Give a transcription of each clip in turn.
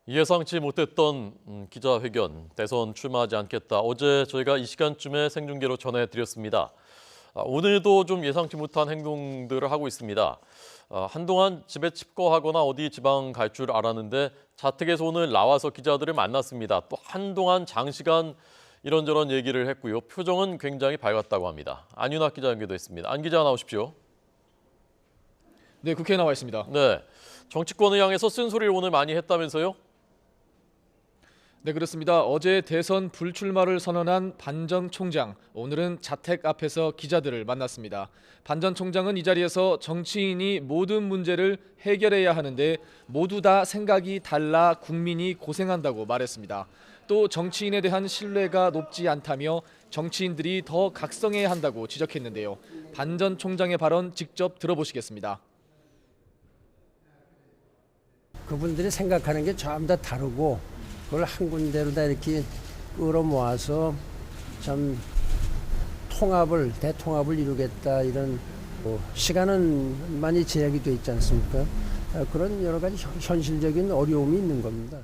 예상치 못했던 기자회견, 대선 출마하지 않겠다. 어제 저희가 이 시간쯤에 생중계로 전해드렸습니다. 오늘도 좀 예상치 못한 행동들을 하고 있습니다. 한동안 집에 칩거하거나 어디 지방 갈 줄 알았는데 자택에서 오늘 나와서 기자들을 만났습니다. 또 한동안 장시간 이런저런 얘기를 했고요. 표정은 굉장히 밝았다고 합니다. 안윤학 기자 연결됐습니다. 안 기자 나오십시오. 네, 국회에 나와 있습니다. 네, 정치권을 향해서 쓴소리를 오늘 많이 했다면서요? 네, 그렇습니다. 어제 대선 불출마를 선언한 반 전 총장, 오늘은 자택 앞에서 기자들을 만났습니다. 반 전 총장은 이 자리에서 정치인이 모든 문제를 해결해야 하는데 모두 다 생각이 달라 국민이 고생한다고 말했습니다. 또 정치인에 대한 신뢰가 높지 않다며 정치인들이 더 각성해야 한다고 지적했는데요. 반 전 총장의 발언 직접 들어보시겠습니다. 그분들이 생각하는 게 전부 다 다르고 그걸 한 군데로 다 이렇게 끌어모아서 참 대통합을 이루겠다 이런 시간은 많이 제약이 돼 있지 않습니까? 그런 여러 가지 현실적인 어려움이 있는 겁니다.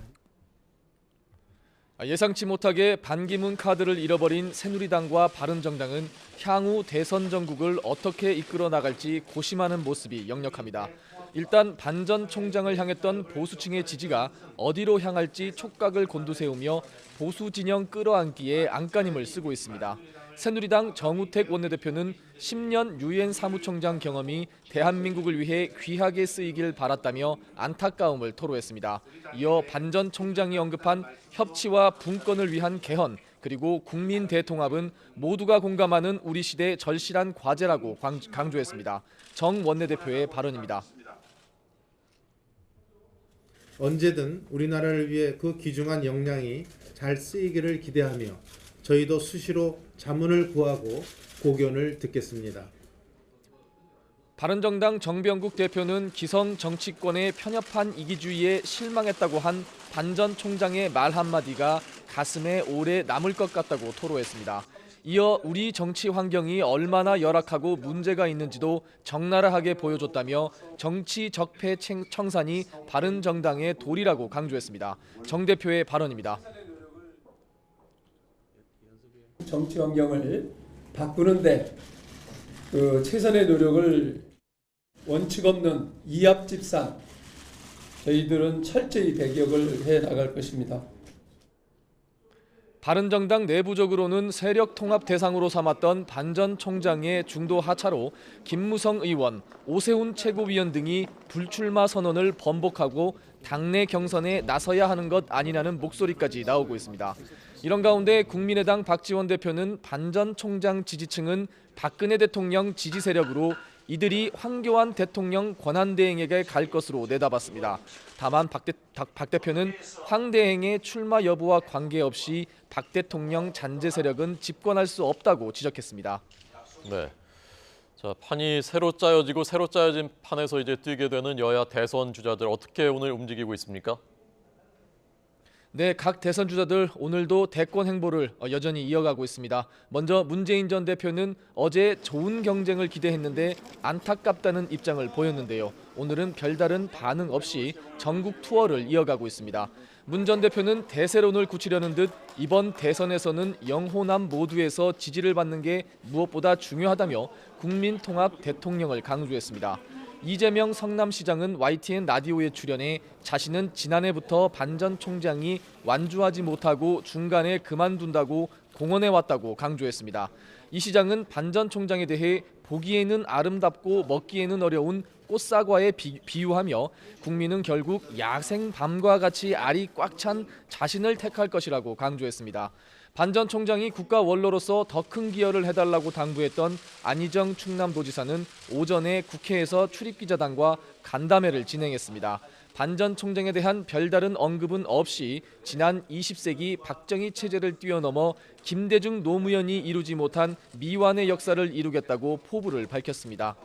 예상치 못하게 반기문 카드를 잃어버린 새누리당과 바른정당은 향후 대선 전국을 어떻게 이끌어 나갈지 고심하는 모습이 역력합니다. 일단 반 전 총장을 향했던 보수층의 지지가 어디로 향할지 촉각을 곤두세우며 보수 진영 끌어안기에 안간힘을 쓰고 있습니다. 새누리당 정우택 원내대표는 10년 유엔 사무총장 경험이 대한민국을 위해 귀하게 쓰이길 바랐다며 안타까움을 토로했습니다. 이어 반 전 총장이 언급한 협치와 분권을 위한 개헌 그리고 국민 대통합은 모두가 공감하는 우리 시대 절실한 과제라고 강조했습니다. 정 원내대표의 발언입니다. 언제든 우리나라를 위해 그 귀중한 역량이 잘 쓰이기를 기대하며 저희도 수시로 자문을 구하고 고견을 듣겠습니다. 바른정당 정병국 대표는 기성 정치권의 편협한 이기주의에 실망했다고 한 반 전 총장의 말 한마디가 가슴에 오래 남을 것 같다고 토로했습니다. 이어 우리 정치 환경이 얼마나 열악하고 문제가 있는지도 적나라하게 보여줬다며 정치 적폐 청산이 바른정당의 도리라고 강조했습니다. 정 대표의 발언입니다. 정치 환경을 바꾸는데 최선의 노력을 원칙 없는 이합집산 저희들은 철저히 배격을 해 나갈 것입니다. 바른정당 내부적으로는 세력 통합 대상으로 삼았던 반 전 총장의 중도 하차로 김무성 의원, 오세훈 최고위원 등이 불출마 선언을 번복하고 당내 경선에 나서야 하는 것 아니냐는 목소리까지 나오고 있습니다. 이런 가운데 국민의당 박지원 대표는 반 전 총장 지지층은 박근혜 대통령 지지 세력으로 이들이 황교안 대통령 권한대행에게 갈 것으로 내다봤습니다. 다만 박 대표는 황 대행의 출마 여부와 관계없이 박 대통령 잔재 세력은 집권할 수 없다고 지적했습니다. 네. 자, 판이 새로 짜여지고 새로 짜여진 판에서 이제 뛰게 되는 여야 대선 주자들 어떻게 오늘 움직이고 있습니까? 네, 각 대선 주자들 오늘도 대권 행보를 여전히 이어가고 있습니다. 먼저 문재인 전 대표는 어제 좋은 경쟁을 기대했는데 안타깝다는 입장을 보였는데요. 오늘은 별다른 반응 없이 전국 투어를 이어가고 있습니다. 문 전 대표는 대세론을 굳히려는 듯 이번 대선에서는 영호남 모두에서 지지를 받는 게 무엇보다 중요하다며 국민통합 대통령을 강조했습니다. 이재명 성남시장은 YTN 라디오에 출연해 자신은 지난해부터 반 전 총장이 완주하지 못하고 중간에 그만둔다고 공언해 왔다고 강조했습니다. 이 시장은 반 전 총장에 대해 보기에는 아름답고 먹기에는 어려운 꽃사과에 비유하며 국민은 결국 야생밤과 같이 알이 꽉 찬 자신을 택할 것이라고 강조했습니다. 반 전 총장이 국가 원로로서 더 큰 기여를 해달라고 당부했던 안희정 충남도지사는 오전에 국회에서 출입기자단과 간담회를 진행했습니다. 반 전 총장에 대한 별다른 언급은 없이 지난 20세기 박정희 체제를 뛰어넘어 김대중 노무현이 이루지 못한 미완의 역사를 이루겠다고 포부를 밝혔습니다.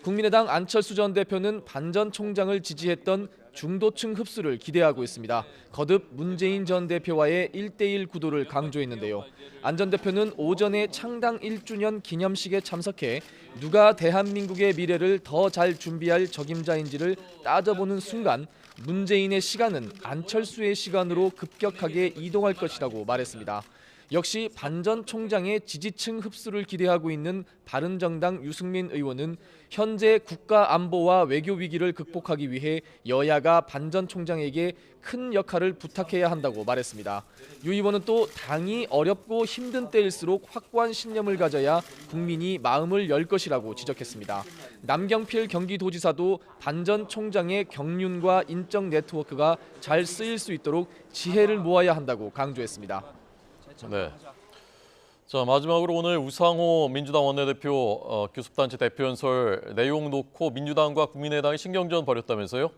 국민의당 안철수 전 대표는 반 전 총장을 지지했던 중도층 흡수를 기대하고 있습니다. 거듭 문재인 전 대표와의 1대1 구도를 강조했는데요. 안 전 대표는 오전에 창당 1주년 기념식에 참석해 누가 대한민국의 미래를 더 잘 준비할 적임자인지를 따져보는 순간 문재인의 시간은 안철수의 시간으로 급격하게 이동할 것이라고 말했습니다. 역시 반 전 총장의 지지층 흡수를 기대하고 있는 바른정당 유승민 의원은 현재 국가 안보와 외교 위기를 극복하기 위해 여야가 반 전 총장에게 큰 역할을 부탁해야 한다고 말했습니다. 유 의원은 또 당이 어렵고 힘든 때일수록 확고한 신념을 가져야 국민이 마음을 열 것이라고 지적했습니다. 남경필 경기도지사도 반 전 총장의 경륜과 인적 네트워크가 잘 쓰일 수 있도록 지혜를 모아야 한다고 강조했습니다. 네. 자, 마지막으로 오늘 우상호 민주당 원내대표 교섭단체 대표연설 내용 놓고 민주당과 국민의당이 신경전 벌였다면서요?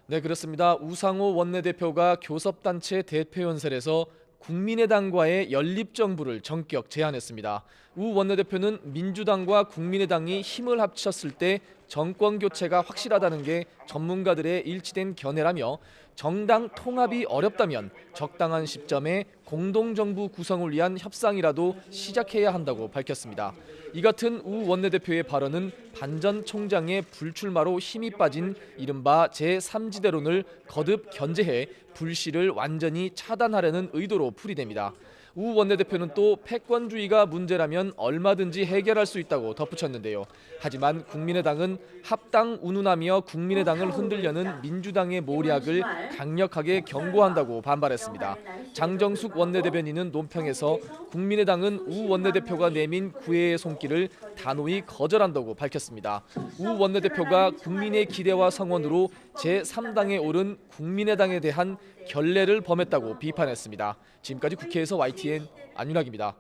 네, 그렇습니다. 우상호 원내대표가 교섭단체 대표연설에서 국민의당과의 연립정부를 전격 제안했습니다. 우 원내대표는 민주당과 국민의당이 힘을 합쳤을 때 정권 교체가 확실하다는 게 전문가들의 일치된 견해라며 정당 통합이 어렵다면 적당한 시점에 공동정부 구성을 위한 협상이라도 시작해야 한다고 밝혔습니다. 이 같은 우 원내대표의 발언은 반 전 총장의 불출마로 힘이 빠진 이른바 제3지대론을 거듭 견제해 불씨를 완전히 차단하려는 의도로 풀이됩니다. 우 원내대표는 또 패권주의가 문제라면 얼마든지 해결할 수 있다고 덧붙였는데요. 하지만 국민의당은 합당 운운하며 국민의당을 흔들려는 민주당의 모략을 강력하게 경고한다고 반발했습니다. 장정숙 원내대변인은 논평에서 국민의당은 우 원내대표가 내민 구애의 손길을 단호히 거절한다고 밝혔습니다. 우 원내대표가 국민의 기대와 성원으로 제3당에 오른 국민의당에 대한 결례를 범했다고 비판했습니다. 지금까지 국회에서 YTN 안윤학입니다.